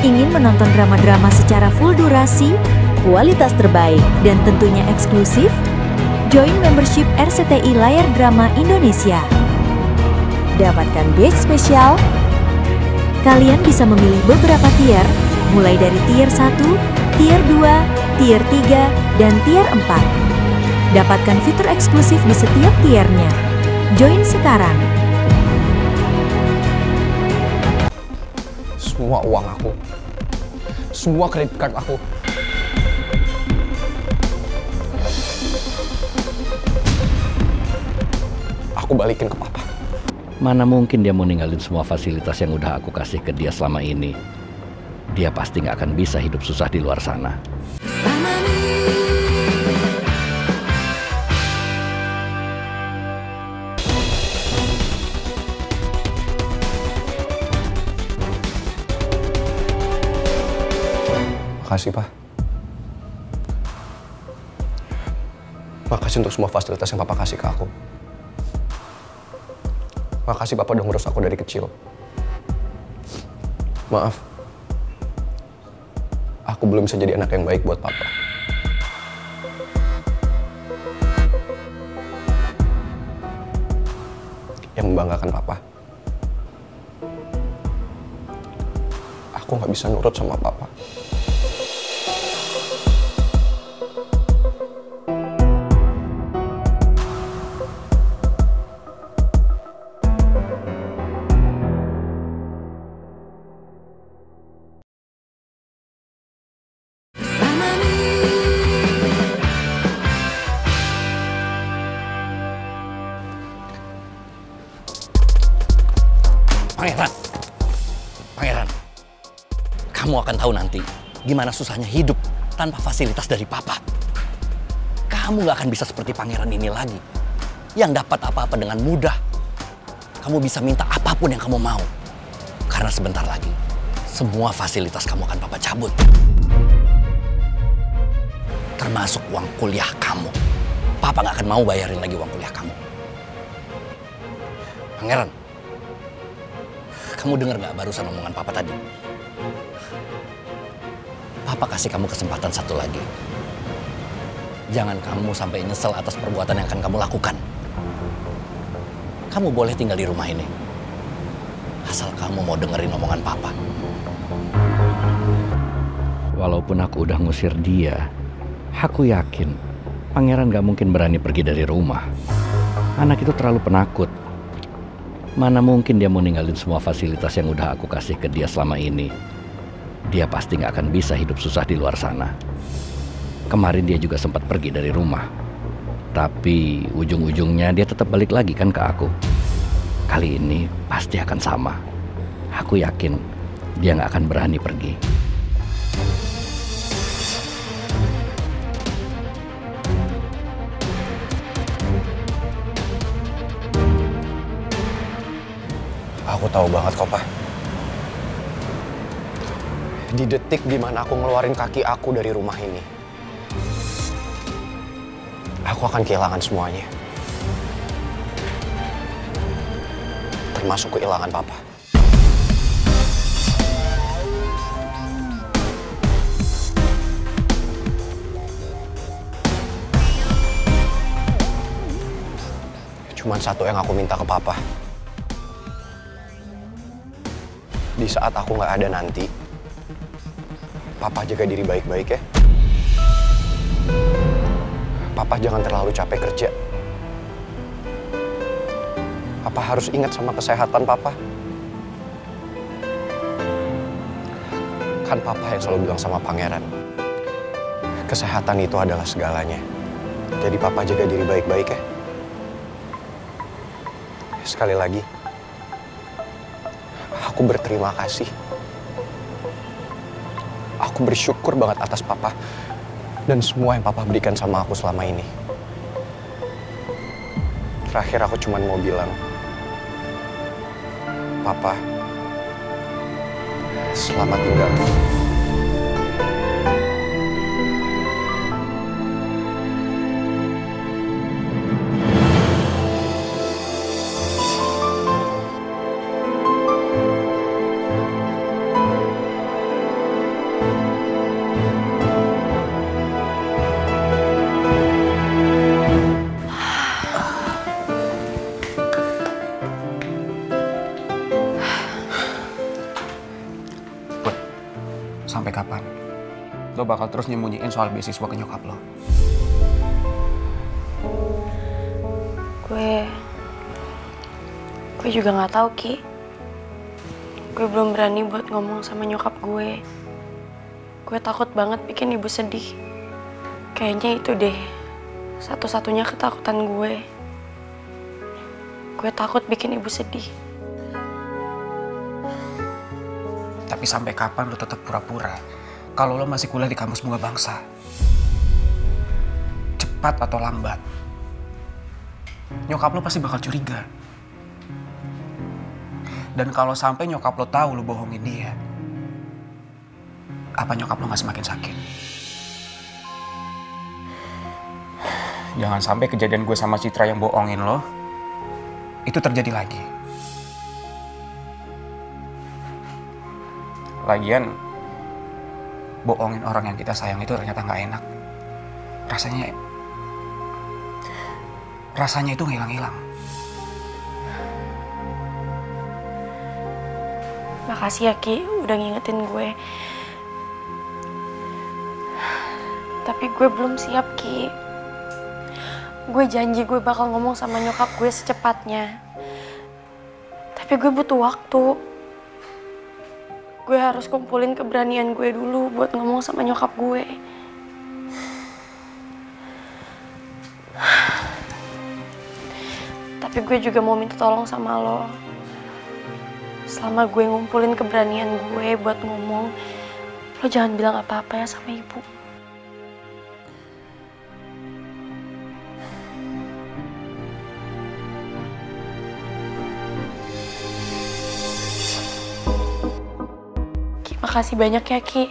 Ingin menonton drama-drama secara full durasi, kualitas terbaik, dan tentunya eksklusif? Join membership RCTI Layar Drama Indonesia. Dapatkan batch spesial. Kalian bisa memilih beberapa tier, mulai dari tier 1, tier 2, tier 3, dan tier 4. Dapatkan fitur eksklusif di setiap tiernya. Join sekarang. Semua uang aku, semua kredit card aku, balikin ke papa. Mana mungkin dia mau ninggalin semua fasilitas yang udah aku kasih ke dia selama ini. Dia pasti nggak akan bisa hidup susah di luar sana. Makasih, Pak. Makasih untuk semua fasilitas yang Papa kasih ke aku. Makasih Papa udah ngurus aku dari kecil. Maaf, aku belum bisa jadi anak yang baik buat Papa. Yang membanggakan Papa. Aku nggak bisa nurut sama Papa. Pangeran, kamu akan tahu nanti gimana susahnya hidup tanpa fasilitas dari Papa. Kamu gak akan bisa seperti Pangeran ini lagi, yang dapat apa-apa dengan mudah. Kamu bisa minta apapun yang kamu mau, karena sebentar lagi semua fasilitas kamu akan Papa cabut. Termasuk uang kuliah kamu. Papa gak akan mau bayarin lagi uang kuliah kamu. Pangeran, kamu dengar nggak barusan omongan Papa tadi? Papa kasih kamu kesempatan satu lagi. Jangan kamu sampai nyesel atas perbuatan yang akan kamu lakukan. Kamu boleh tinggal di rumah ini. Asal kamu mau dengerin omongan Papa. Walaupun aku udah ngusir dia, aku yakin Pangeran nggak mungkin berani pergi dari rumah. Anak itu terlalu penakut. Mana mungkin dia mau ninggalin semua fasilitas yang udah aku kasih ke dia selama ini. Dia pasti nggak akan bisa hidup susah di luar sana. Kemarin dia juga sempat pergi dari rumah. Tapi ujung-ujungnya dia tetap balik lagi kan ke aku. Kali ini pasti akan sama. Aku yakin dia nggak akan berani pergi. Aku tahu banget kok, Pak. Di detik dimana aku ngeluarin kaki aku dari rumah ini, aku akan kehilangan semuanya. Termasuk kehilangan Papa. Cuman satu yang aku minta ke Papa. Di saat aku nggak ada nanti, Papa jaga diri baik-baik ya. Papa jangan terlalu capek kerja. Papa harus ingat sama kesehatan Papa. Kan Papa yang selalu bilang sama Pangeran, kesehatan itu adalah segalanya. Jadi Papa jaga diri baik-baik ya. Sekali lagi, aku berterima kasih. Aku bersyukur banget atas Papa dan semua yang Papa berikan sama aku selama ini. Terakhir aku cuma mau bilang, Papa, selamat tinggal. Sampai kapan lo bakal terus nyembunyiin soal beasiswa ke nyokap lo? Gue juga nggak tahu, Ki. Gue belum berani buat ngomong sama nyokap gue. Gue takut banget bikin ibu sedih. Kayaknya itu deh satu-satunya ketakutan gue. Gue takut bikin ibu sedih. Tapi sampai kapan lo tetap pura-pura kalau lo masih kuliah di kampus Bunga Bangsa? Cepat atau lambat, nyokap lo pasti bakal curiga. Dan kalau sampai nyokap lo tahu lo bohongin dia, apa nyokap lo gak semakin sakit? Jangan sampai kejadian gue sama Citra yang bohongin lo itu terjadi lagi. Lagian, bohongin orang yang kita sayang itu ternyata gak enak. Rasanya itu gak hilang-hilang. Makasih ya, Ki, udah ngingetin gue. Tapi gue belum siap, Ki. Gue janji gue bakal ngomong sama nyokap gue secepatnya. Tapi gue butuh waktu. Gue harus kumpulin keberanian gue dulu buat ngomong sama nyokap gue. Tapi gue juga mau minta tolong sama lo. Selama gue ngumpulin keberanian gue buat ngomong, lo jangan bilang apa-apa ya sama ibu. Ki, makasih banyak ya, Ki.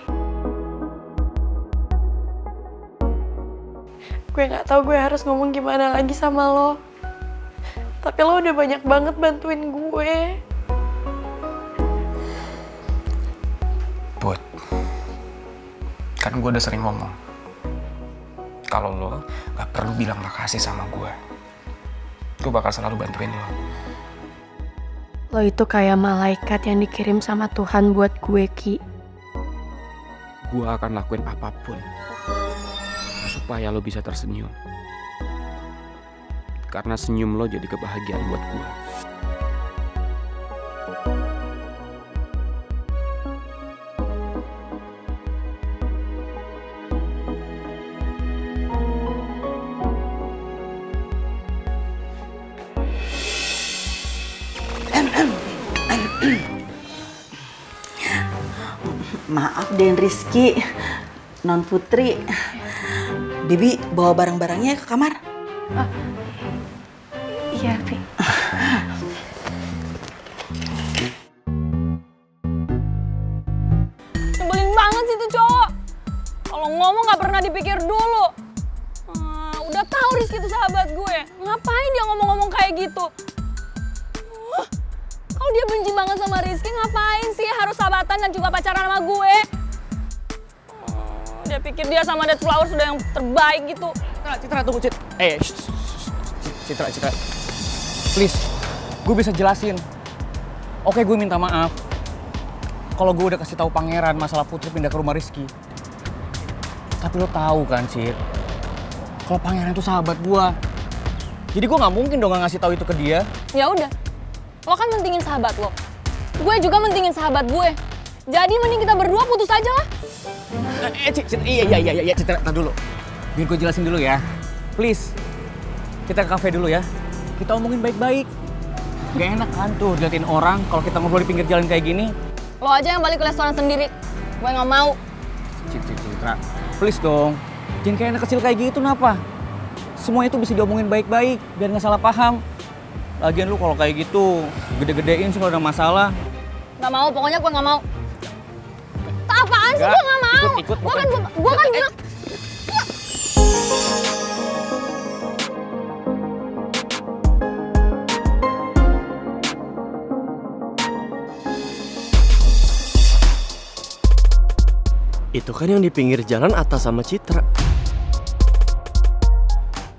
Gue gak tahu gue harus ngomong gimana lagi sama lo. Tapi lo udah banyak banget bantuin gue. Put, kan gue udah sering ngomong kalau lo gak perlu bilang makasih sama gue bakal selalu bantuin lo. Lo itu kayak malaikat yang dikirim sama Tuhan buat gue, Ki. Gue akan lakuin apapun supaya lo bisa tersenyum. Karena senyum lo jadi kebahagiaan buat gue. Maaf Den Rizky, Non Putri. Bibi bawa barang-barangnya ke kamar. Iya, Pi. Nyebelin banget sih tuh cowok. Kalau ngomong gak pernah dipikir dulu. Udah tahu Rizky itu sahabat gue. Ngapain dia ngomong-ngomong kayak gitu? Kalau dia benci banget sama Rizky, ngapain sih harus sahabatan dan juga pacaran sama gue? Dia pikir dia sama Dead Flower sudah yang terbaik gitu. Citra tunggu, Citra. Please, gue bisa jelasin. Oke, gue minta maaf. Kalau gue udah kasih tahu Pangeran masalah Putri pindah ke rumah Rizky. Tapi lo tahu kan, Cit, kalau Pangeran itu sahabat gue. Jadi gue nggak mungkin dong ngasih tahu itu ke dia. Ya udah, lo kan mentingin sahabat lo. Gue juga mentingin sahabat gue. Jadi mending kita berdua putus aja lah. Iya, Citra, tar dulu. Biar gue jelasin dulu ya. Please, kita ke kafe dulu ya. Kita omongin baik-baik. Gak enak kan tuh liatin orang kalau kita ngobrol di pinggir jalan kayak gini. Lo aja yang balik ke restoran sendiri. Gue nggak mau. Citra, please dong. Jangan kayak anak kecil kayak gitu, kenapa? Semua itu bisa diomongin baik-baik, biar nggak salah paham. Lagian lu kalau kayak gitu, gede-gedein sih kalau ada masalah. Nggak mau, pokoknya gue nggak mau. Apaan sih? Gue nggak mau. Ikut. Gue kan bilang. Itu kan yang di pinggir jalan Atta sama Citra.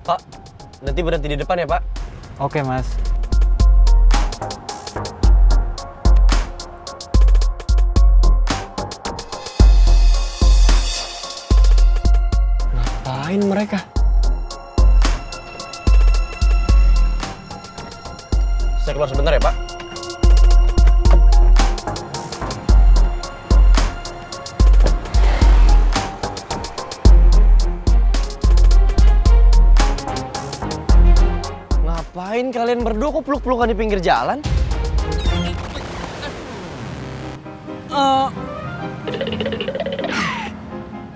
Pak, nanti berhenti di depan ya, Pak. Oke, Mas. nemuin mereka. Saya keluar sebentar ya, Pak. Ngapain kalian berdua kok peluk-pelukan di pinggir jalan?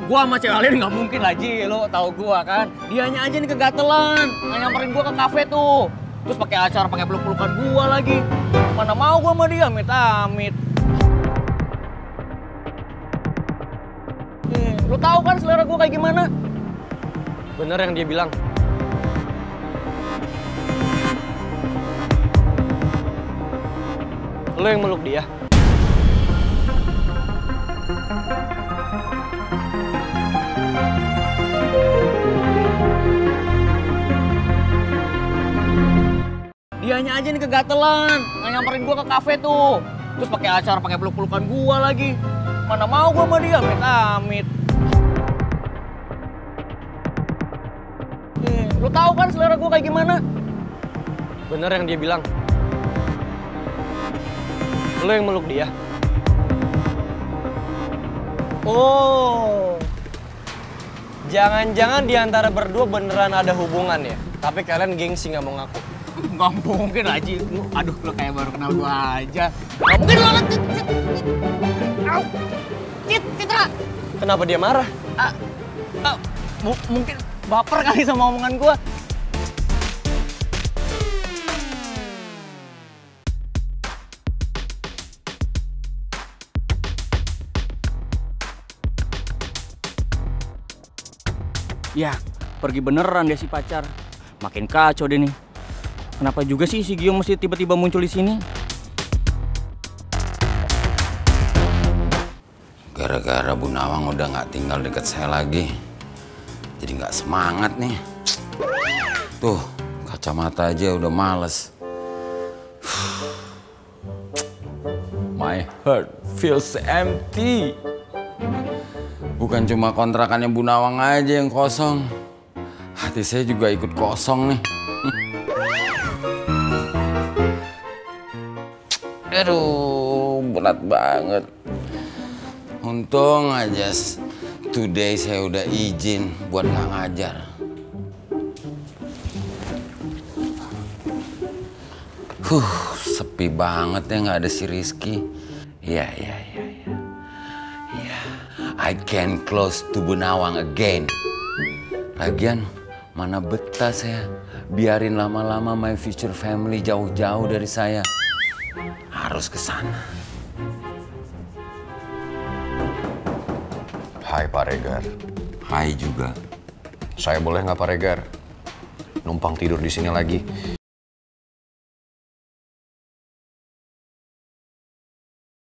Gua sama cewek lain nggak mungkin lah, Ji. Lo tau gua kan. Dianya aja nih kegatelan. Nyamperin gua ke kafe tuh. Terus pakai acara, pakai peluk-pelukan gua lagi. Mana mau gua sama dia, amit-amit. Lo tau kan selera gua kayak gimana? Bener yang dia bilang. Lo yang meluk dia? Dianya aja nih kegatelan. Nyamperin gua ke kafe tuh. Terus pakai acara, pakai peluk-pelukan gua lagi. Mana mau gua sama dia, amit-amit. Lo tau kan selera gua kayak gimana? Bener yang dia bilang. Lo yang meluk dia? Oh, jangan-jangan di antara berdua beneran ada hubungan ya? Tapi kalian gengsi nggak mau ngaku. Nggak mungkin, Aji. Aduh, lo kayak baru kenal gua aja. Nggak mungkin lo. Citra. Kenapa dia marah? Mungkin baper kali sama omongan gua. Ya, pergi beneran deh si pacar. Makin kacau deh nih. Kenapa juga sih si Gio mesti tiba-tiba muncul di sini? Gara-gara Bu Nawang udah nggak tinggal deket saya lagi, jadi nggak semangat nih. Tuh, kacamata aja udah males. My heart feels empty. Bukan cuma kontrakannya Bu Nawang aja yang kosong, hati saya juga ikut kosong nih. Aduh, berat banget. Untung aja today saya udah izin buat nggak ngajar. Sepi banget ya nggak ada si Rizky. Iya. I can close to Bu Nawang again. Lagian mana betah saya biarin lama-lama my future family jauh-jauh dari saya. Harus ke sana. Hai Pak Regar. Hai juga. Saya boleh nggak Pak Regar numpang tidur di sini lagi?